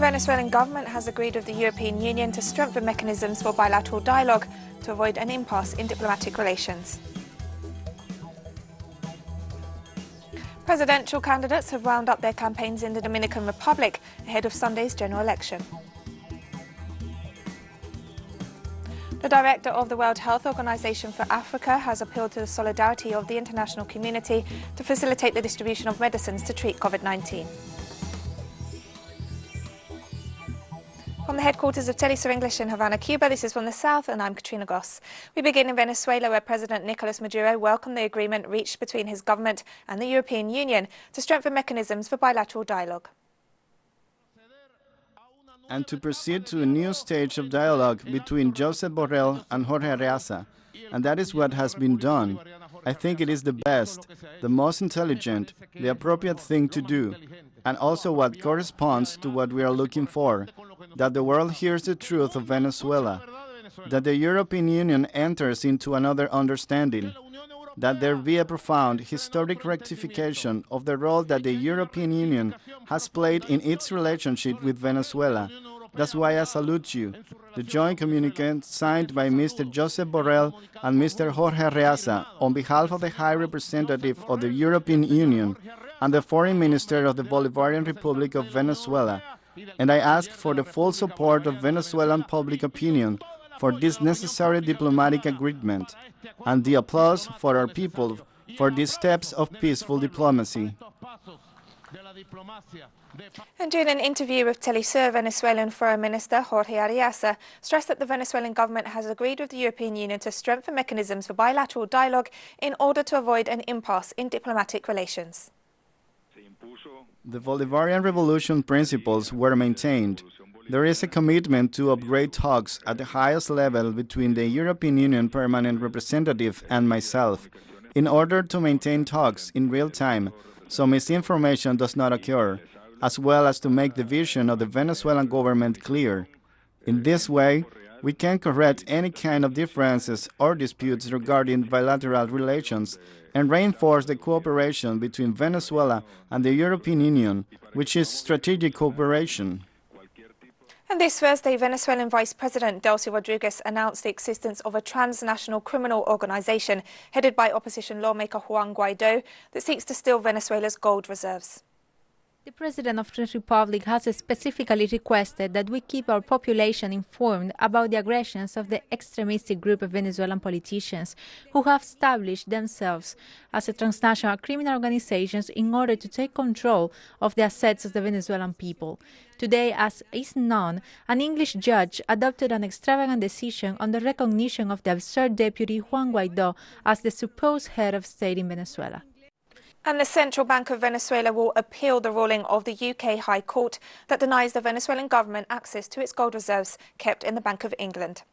Venezuelan government has agreed with the European Union to strengthen mechanisms for bilateral dialogue to avoid an impasse in diplomatic relations. Presidential candidates have wound up their campaigns in the Dominican Republic ahead of Sunday's general election. The director of the World Health Organization for Africa has appealed to the solidarity of the international community to facilitate the distribution of medicines to treat COVID-19. From the headquarters of Telesur English in Havana, Cuba, this is From the South, and I'm Katrina Goss. We begin in Venezuela, where President Nicolas Maduro welcomed the agreement reached between his government and the European Union to strengthen mechanisms for bilateral dialogue. And to proceed to a new stage of dialogue between Josep Borrell and Jorge Arreaza. And that is what has been done. I think it is the best, the most intelligent, the appropriate thing to do, and also what corresponds to what we are looking for, that the world hears the truth of Venezuela, that the European Union enters into another understanding, that there be a profound historic rectification of the role that the European Union has played in its relationship with Venezuela. That's why I salute you. The joint communique signed by Mr. Josep Borrell and Mr. Jorge Arreaza on behalf of the High Representative of the European Union and the Foreign Minister of the Bolivarian Republic of Venezuela. And I ask for the full support of Venezuelan public opinion for this necessary diplomatic agreement, and the applause for our people for these steps of peaceful diplomacy. And during an interview with Telesur, Venezuelan Foreign Minister Jorge Arreaza stressed that the Venezuelan government has agreed with the European Union to strengthen mechanisms for bilateral dialogue in order to avoid an impasse in diplomatic relations. The Bolivarian Revolution principles were maintained. There is a commitment to upgrade talks at the highest level between the European Union Permanent Representative and myself, in order to maintain talks in real time, so misinformation does not occur, as well as to make the vision of the Venezuelan government clear. In this way, we can correct any kind of differences or disputes regarding bilateral relations and reinforce the cooperation between Venezuela and the European Union, which is strategic cooperation. And this Thursday, Venezuelan Vice President Delcy Rodriguez announced the existence of a transnational criminal organization headed by opposition lawmaker Juan Guaido that seeks to steal Venezuela's gold reserves. The President of the Republic has specifically requested that we keep our population informed about the aggressions of the extremistic group of Venezuelan politicians who have established themselves as transnational criminal organizations in order to take control of the assets of the Venezuelan people. Today, as is known, an English judge adopted an extravagant decision on the recognition of the absurd deputy Juan Guaido as the supposed head of state in Venezuela. And the Central Bank of Venezuela will appeal the ruling of the UK High Court that denies the Venezuelan government access to its gold reserves kept in the Bank of England.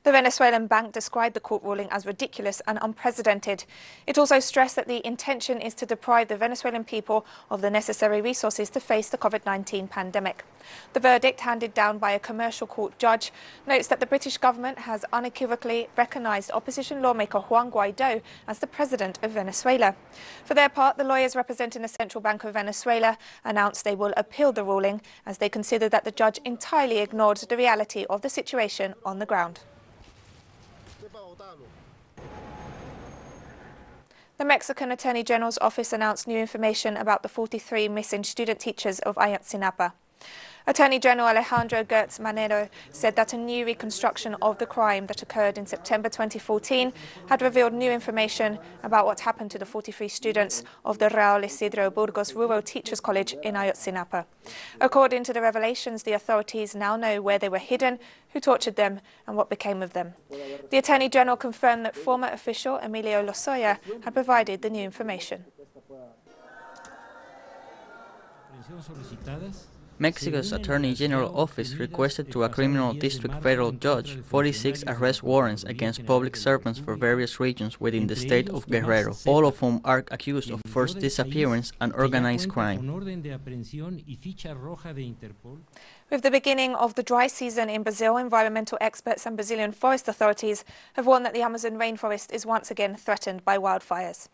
The Venezuelan bank described the court ruling as ridiculous and unprecedented. It also stressed that the intention is to deprive the Venezuelan people of the necessary resources to face the COVID-19 pandemic. The verdict, handed down by a commercial court judge, notes that the British government has unequivocally recognised opposition lawmaker Juan Guaido as the president of Venezuela. For their part, the lawyers representing the Central Bank of Venezuela announced they will appeal the ruling as they consider that the judge entirely ignored the reality of the situation on the ground. The Mexican Attorney General's office announced new information about the 43 missing student teachers of Ayotzinapa. Attorney General Alejandro Gertz Manero said that a new reconstruction of the crime that occurred in September 2014 had revealed new information about what happened to the 43 students of the Raul Isidro Burgos Rural Teachers College in Ayotzinapa. According to the revelations, the authorities now know where they were hidden, who tortured them, and what became of them. The Attorney General confirmed that former official Emilio Lozoya had provided the new information. Mexico's Attorney General Office requested to a criminal district federal judge 46 arrest warrants against public servants for various regions within the state of Guerrero, all of whom are accused of forced disappearance and organized crime. With the beginning of the dry season in Brazil, environmental experts and Brazilian forest authorities have warned that the Amazon rainforest is once again threatened by wildfires.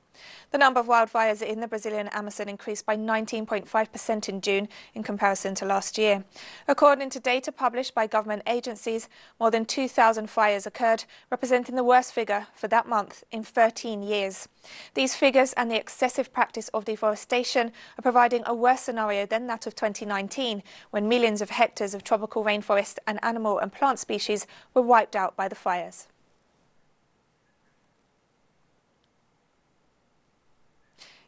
The number of wildfires in the Brazilian Amazon increased by 19.5% in June in comparison to last year. According to data published by government agencies, more than 2,000 fires occurred, representing the worst figure for that month in 13 years. These figures and the excessive practice of deforestation are providing a worse scenario than that of 2019, when millions of hectares of tropical rainforest and animal and plant species were wiped out by the fires.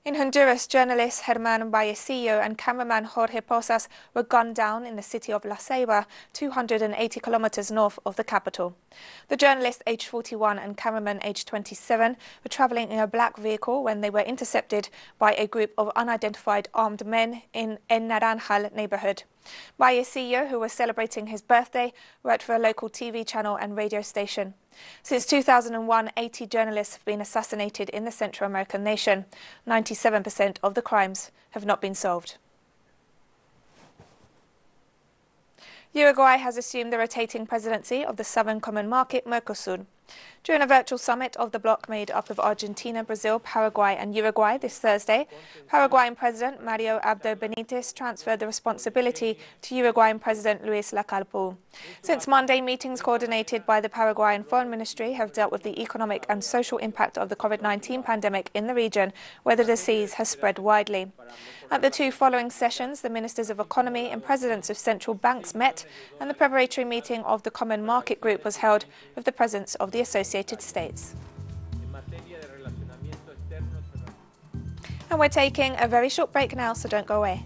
In Honduras, journalist Germán Vallecillo and cameraman Jorge Posas were gunned down in the city of La Ceiba, 280 kilometers north of the capital. The journalist, aged 41, and cameraman, aged 27, were traveling in a black vehicle when they were intercepted by a group of unidentified armed men in El Naranjal neighborhood. Vallecillo, who was celebrating his birthday, worked for a local TV channel and radio station. Since 2001, 80 journalists have been assassinated in the Central American nation. 97% of the crimes have not been solved. Uruguay has assumed the rotating presidency of the Southern Common Market, Mercosur. During a virtual summit of the bloc made up of Argentina, Brazil, Paraguay and Uruguay this Thursday, Paraguayan President Mario Abdo Benitez transferred the responsibility to Uruguayan President Luis Lacalle. Since Monday, meetings coordinated by the Paraguayan Foreign Ministry have dealt with the economic and social impact of the COVID-19 pandemic in the region, where the disease has spread widely. At the two following sessions, the Ministers of Economy and Presidents of central banks met, and the preparatory meeting of the Common Market Group was held with the presence of the Associated States. And we're taking a very short break now, so don't go away.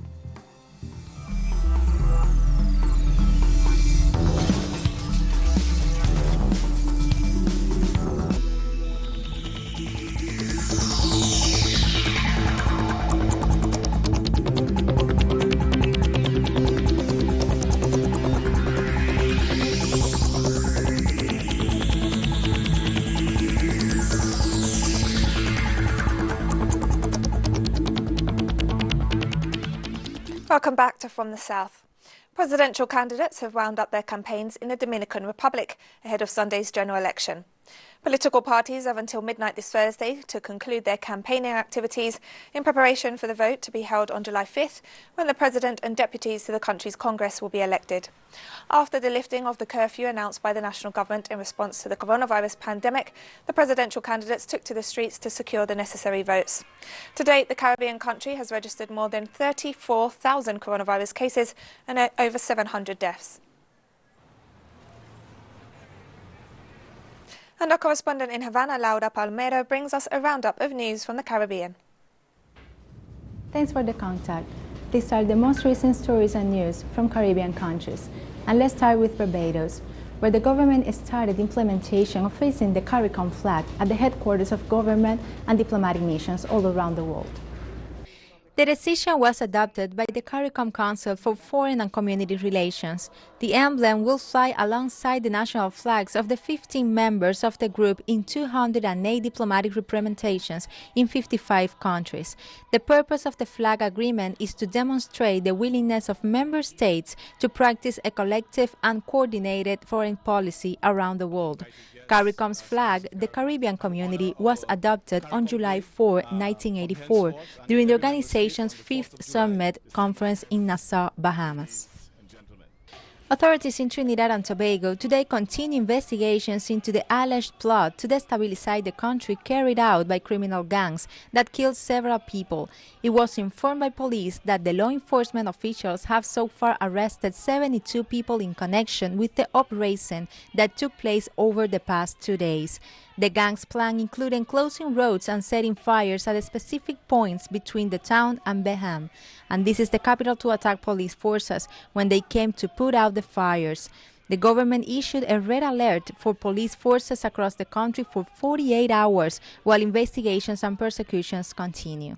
Welcome back to From the South. Presidential candidates have wound up their campaigns in the Dominican Republic ahead of Sunday's general election. Political parties have until midnight this Thursday to conclude their campaigning activities in preparation for the vote to be held on July 5th, when the President and deputies to the country's Congress will be elected. After the lifting of the curfew announced by the national government in response to the coronavirus pandemic, the presidential candidates took to the streets to secure the necessary votes. To date, the Caribbean country has registered more than 34,000 coronavirus cases and over 700 deaths. And our correspondent in Havana, Laura Palmero, brings us a roundup of news from the Caribbean. Thanks for the contact. These are the most recent stories and news from Caribbean countries. And let's start with Barbados, where the government started implementation of raising the CARICOM flag at the headquarters of government and diplomatic missions all around the world. The decision was adopted by the CARICOM Council for Foreign and Community Relations. The emblem will fly alongside the national flags of the 15 members of the group in 208 diplomatic representations in 55 countries. The purpose of the flag agreement is to demonstrate the willingness of member states to practice a collective and coordinated foreign policy around the world. CARICOM's flag, the Caribbean Community, was adopted on July 4, 1984, during the organization's 5th Summit Conference in Nassau, Bahamas. Authorities in Trinidad and Tobago today continue investigations into the alleged plot to destabilize the country carried out by criminal gangs that killed several people. It was informed by police that the law enforcement officials have so far arrested 72 people in connection with the uprising that took place over the past 2 days. The gang's plan included closing roads and setting fires at specific points between the town and Baham. And this is the capital to attack police forces when they came to put out the fires. The government issued a red alert for police forces across the country for 48 hours while investigations and persecutions continue.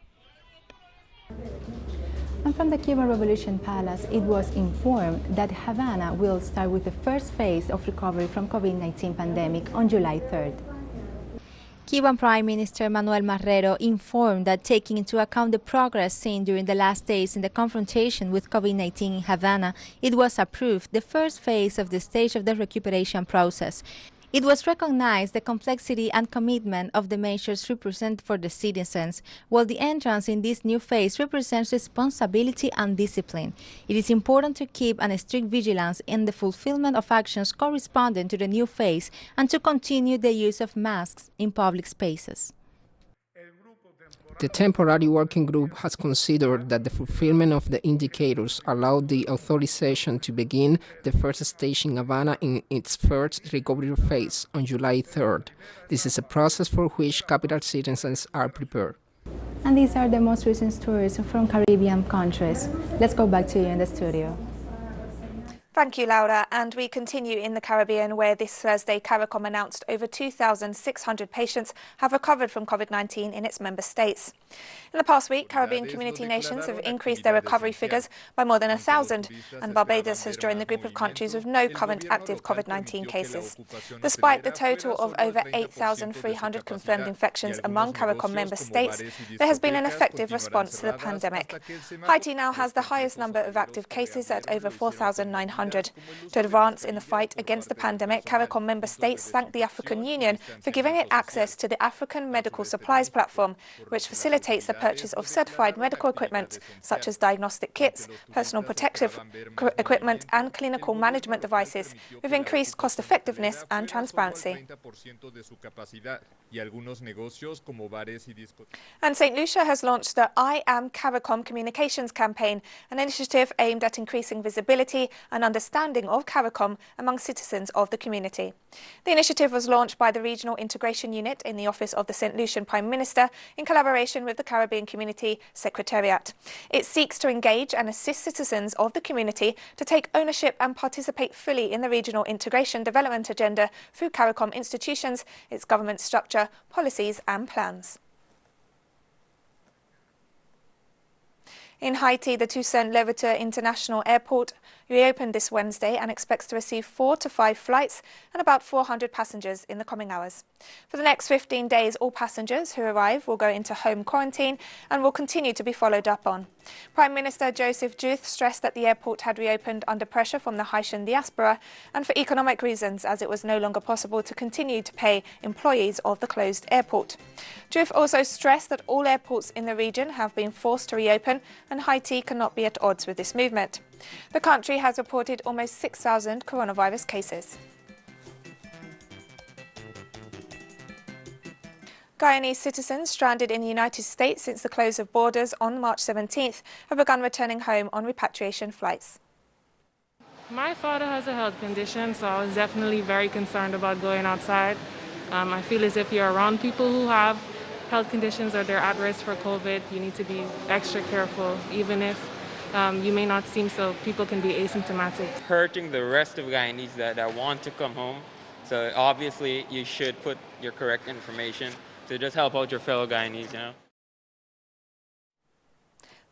And from the Cuban Revolution Palace, it was informed that Havana will start with the first phase of recovery from COVID-19 pandemic on July 3rd. Cuban Prime Minister Manuel Marrero informed that taking into account the progress seen during the last days in the confrontation with COVID-19 in Havana, it was approved the first phase of the stage of the recuperation process. It was recognized the complexity and commitment of the measures represent for the citizens, while the entrance in this new phase represents responsibility and discipline. It is important to keep a strict vigilance in the fulfillment of actions corresponding to the new phase and to continue the use of masks in public spaces. The temporary working group has considered that the fulfillment of the indicators allowed the authorization to begin the first stage in Havana in its first recovery phase on July 3rd. This is a process for which capital citizens are prepared. And these are the most recent stories from Caribbean countries. Let's go back to you in the studio. Thank you, Laura. And we continue in the Caribbean, where this Thursday CARICOM announced over 2,600 patients have recovered from COVID-19 in its member states. In the past week, Caribbean community nations have increased their recovery figures by more than 1,000, and Barbados has joined the group of countries with no current active COVID-19 cases. Despite the total of over 8,300 confirmed infections among CARICOM member states, there has been an effective response to the pandemic. Haiti now has the highest number of active cases at over 4,900. To advance in the fight against the pandemic, CARICOM member states thank the African Union for giving it access to the African Medical Supplies Platform, which facilitates the purchase of certified medical equipment such as diagnostic kits, personal protective equipment and clinical management devices with increased cost effectiveness and transparency. And St. Lucia has launched the I Am CARICOM communications campaign, an initiative aimed at increasing visibility and understanding of CARICOM among citizens of the community. The initiative was launched by the Regional Integration Unit in the Office of the St. Lucian Prime Minister in collaboration with the Caribbean Community Secretariat. It seeks to engage and assist citizens of the community to take ownership and participate fully in the regional integration development agenda through CARICOM institutions, its government structure, policies and plans. In Haiti, the Toussaint-Louverture International Airport reopened this Wednesday and expects to receive 4 to 5 flights and about 400 passengers in the coming hours. For the next 15 days, all passengers who arrive will go into home quarantine and will continue to be followed up on. Prime Minister Joseph Diouf stressed that the airport had reopened under pressure from the Haitian diaspora and for economic reasons, as it was no longer possible to continue to pay employees of the closed airport. Diouf also stressed that all airports in the region have been forced to reopen and Haiti cannot be at odds with this movement. The country has reported almost 6,000 coronavirus cases. Guyanese citizens stranded in the United States since the close of borders on March 17th have begun returning home on repatriation flights. My father has a health condition, so I was definitely very concerned about going outside. I feel as if you're around people who have health conditions or they're at risk for COVID, you need to be extra careful, even if you may not seem so. People can be asymptomatic. Hurting the rest of Guyanese that want to come home. So obviously you should put your correct information to just help out your fellow Guyanese, you know.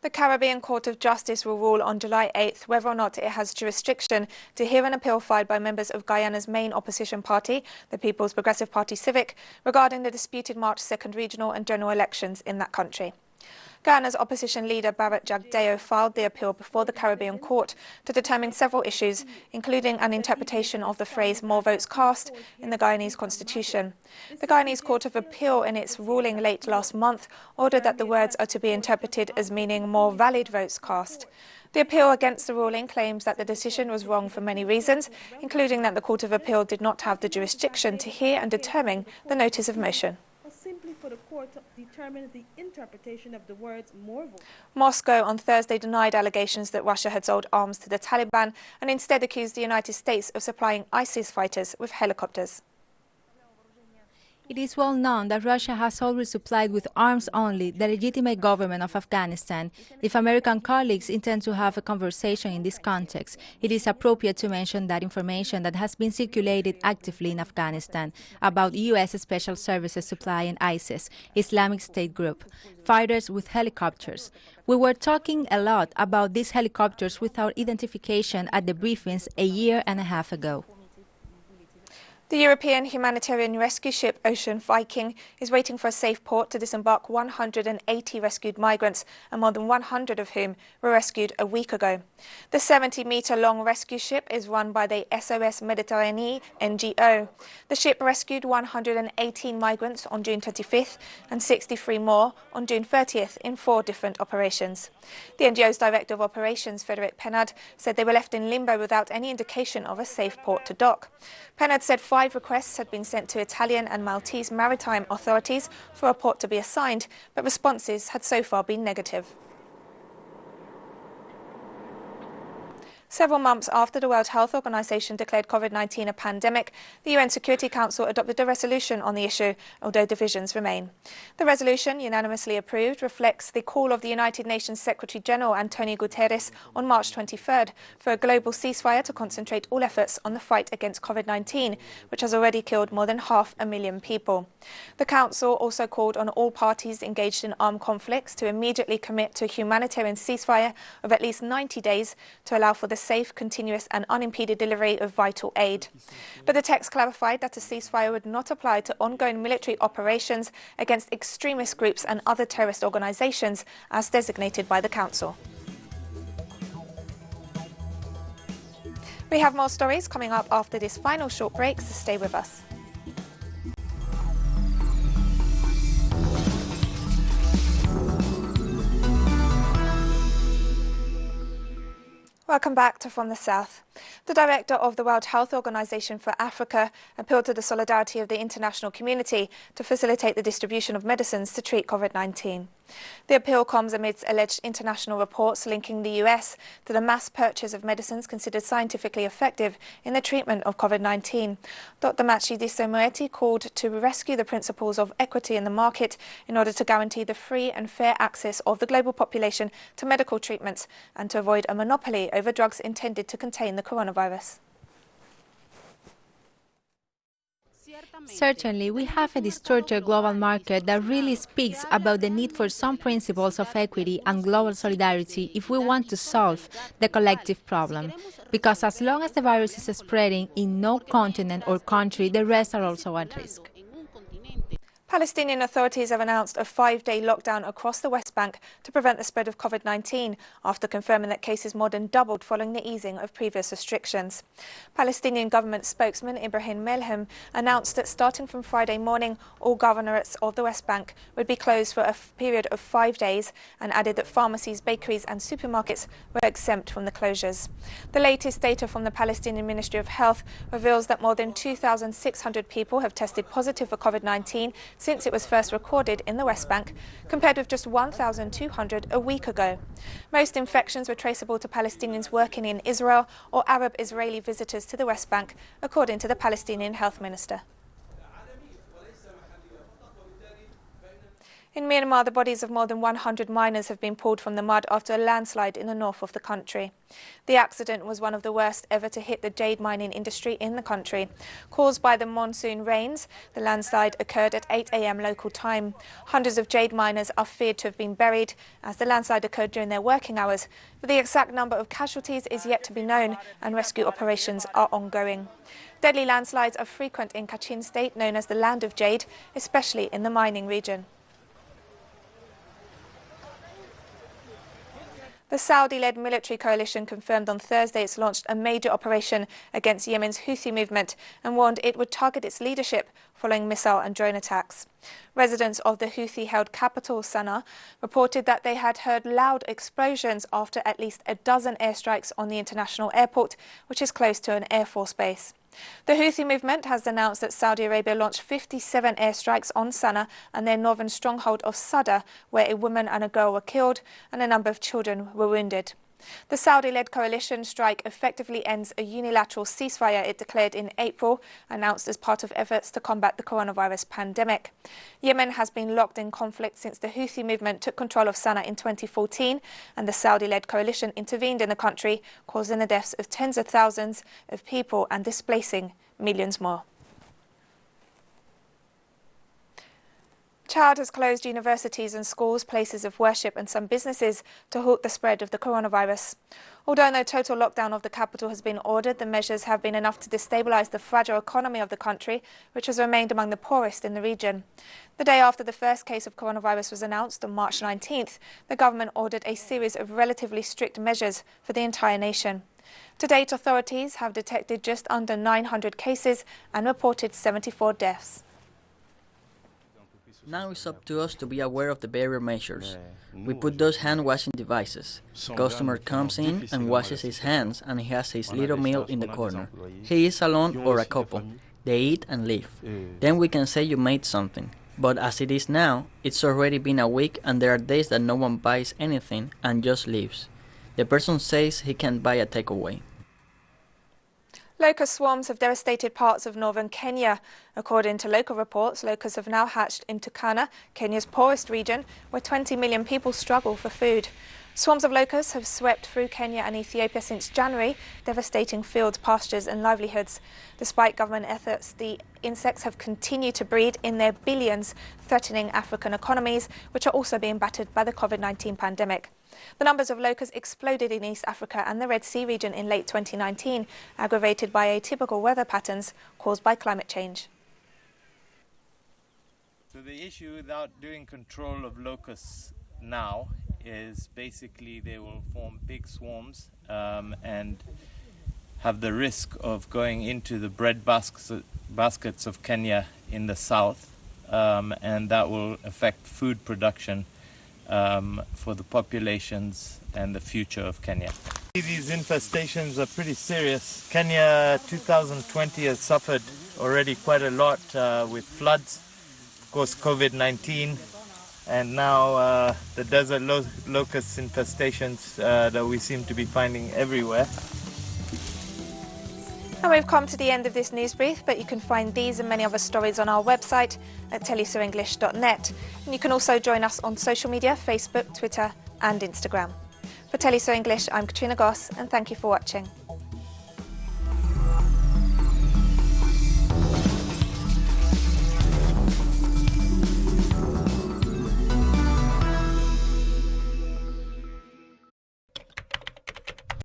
The Caribbean Court of Justice will rule on July 8th whether or not it has jurisdiction to hear an appeal filed by members of Guyana's main opposition party, the People's Progressive Party Civic, regarding the disputed March 2nd regional and general elections in that country. Guyana's opposition leader Barrett Jagdeo filed the appeal before the Caribbean Court to determine several issues, including an interpretation of the phrase "more votes cast" in the Guyanese constitution. The Guyanese Court of Appeal, in its ruling late last month, ordered that the words are to be interpreted as meaning "more valid votes cast." The appeal against the ruling claims that the decision was wrong for many reasons, including that the Court of Appeal did not have the jurisdiction to hear and determine the notice of motion. For the court to determine the interpretation of the words "more votes." Moscow on Thursday denied allegations that Russia had sold arms to the Taliban and instead accused the United States of supplying ISIS fighters with helicopters. It is well known that Russia has always supplied with arms only the legitimate government of Afghanistan. If American colleagues intend to have a conversation in this context, it is appropriate to mention that information that has been circulated actively in Afghanistan about U.S. Special Services supplying ISIS, Islamic State group, fighters with helicopters. We were talking a lot about these helicopters without identification at the briefings a year and a half ago. The European humanitarian rescue ship Ocean Viking is waiting for a safe port to disembark 180 rescued migrants, and more than 100 of whom were rescued a week ago. The 70-metre-long rescue ship is run by the SOS Méditerranée NGO. The ship rescued 118 migrants on June 25th and 63 more on June 30th in 4 different operations. The NGO's Director of Operations, Frédéric Penard, said they were left in limbo without any indication of a safe port to dock. Penard said 5 requests had been sent to Italian and Maltese maritime authorities for a port to be assigned, but responses had so far been negative. Several months after the World Health Organization declared COVID-19 a pandemic, the UN Security Council adopted a resolution on the issue, although divisions remain. The resolution, unanimously approved, reflects the call of the United Nations Secretary-General Antonio Guterres on March 23rd for a global ceasefire to concentrate all efforts on the fight against COVID-19, which has already killed more than 500,000 people. The Council also called on all parties engaged in armed conflicts to immediately commit to a humanitarian ceasefire of at least 90 days to allow for the safe, continuous and unimpeded delivery of vital aid. But the text clarified that a ceasefire would not apply to ongoing military operations against extremist groups and other terrorist organizations as designated by the Council. We have more stories coming up after this final short break, so stay with us. Welcome back to From the South. The director of the World Health Organization for Africa appealed to the solidarity of the international community to facilitate the distribution of medicines to treat COVID-19. The appeal comes amidst alleged international reports linking the US to the mass purchase of medicines considered scientifically effective in the treatment of COVID-19. Dr. Matshidiso Moeti called to rescue the principles of equity in the market in order to guarantee the free and fair access of the global population to medical treatments and to avoid a monopoly over drugs intended to contain the coronavirus. Certainly, we have a distorted global market that really speaks about the need for some principles of equity and global solidarity if we want to solve the collective problem. Because as long as the virus is spreading in no continent or country, the rest are also at risk. Palestinian authorities have announced a 5-day lockdown across the West Bank to prevent the spread of COVID-19 after confirming that cases more than doubled following the easing of previous restrictions. Palestinian government spokesman Ibrahim Melhem announced that starting from Friday morning, all governorates of the West Bank would be closed for a period of 5 days and added that pharmacies, bakeries and supermarkets were exempt from the closures. The latest data from the Palestinian Ministry of Health reveals that more than 2,600 people have tested positive for COVID-19 since it was first recorded in the West Bank, compared with just 1,200 a week ago. Most infections were traceable to Palestinians working in Israel or Arab-Israeli visitors to the West Bank, according to the Palestinian Health Minister. In Myanmar, the bodies of more than 100 miners have been pulled from the mud after a landslide in the north of the country. The accident was one of the worst ever to hit the jade mining industry in the country. Caused by the monsoon rains, the landslide occurred at 8 a.m. local time. Hundreds of jade miners are feared to have been buried as the landslide occurred during their working hours, but the exact number of casualties is yet to be known and rescue operations are ongoing. Deadly landslides are frequent in Kachin State, known as the Land of Jade, especially in the mining region. The Saudi-led military coalition confirmed on Thursday it's launched a major operation against Yemen's Houthi movement and warned it would target its leadership following missile and drone attacks. Residents of the Houthi-held capital, Sana'a, reported that they had heard loud explosions after at least a dozen airstrikes on the international airport, which is close to an Air Force base. The Houthi movement has announced that Saudi Arabia launched 57 airstrikes on Sana'a and their northern stronghold of Sadr, where a woman and a girl were killed and a number of children were wounded. The Saudi-led coalition strike effectively ends a unilateral ceasefire it declared in April, announced as part of efforts to combat the coronavirus pandemic. Yemen has been locked in conflict since the Houthi movement took control of Sana'a in 2014, and the Saudi-led coalition intervened in the country, causing the deaths of tens of thousands of people and displacing millions more. Chad has closed universities and schools, places of worship and some businesses to halt the spread of the coronavirus. Although no total lockdown of the capital has been ordered, the measures have been enough to destabilize the fragile economy of the country, which has remained among the poorest in the region. The day after the first case of coronavirus was announced on March 19th, the government ordered a series of relatively strict measures for the entire nation. To date, authorities have detected just under 900 cases and reported 74 deaths. Now it's up to us to be aware of the barrier measures. We put those hand-washing devices. The customer comes in and washes his hands and he has his little meal in the corner. He is alone or a couple. They eat and leave. Then we can say you made something. But as it is now, it's already been a week and there are days that no one buys anything and just leaves. The person says he can't buy a takeaway. Locust swarms have devastated parts of northern Kenya. According to local reports, locusts have now hatched in Turkana, Kenya's poorest region, where 20 million people struggle for food. Swarms of locusts have swept through Kenya and Ethiopia since January, devastating fields, pastures and livelihoods. Despite government efforts, the insects have continued to breed in their billions, threatening African economies, which are also being battered by the COVID-19 pandemic. The numbers of locusts exploded in East Africa and the Red Sea region in late 2019, aggravated by atypical weather patterns caused by climate change. So the issue without doing control of locusts now is basically they will form big swarms and have the risk of going into the bread baskets of Kenya in the south, and that will affect food production for the populations and the future of Kenya. These infestations are pretty serious. Kenya 2020 has suffered already quite a lot with floods, of course COVID-19, and now the desert locust infestations that we seem to be finding everywhere. And we've come to the end of this news brief, but you can find these and many other stories on our website at telesurenglish.net. And you can also join us on social media, Facebook, Twitter and Instagram. For Telesur English, I'm Katrina Goss, and thank you for watching.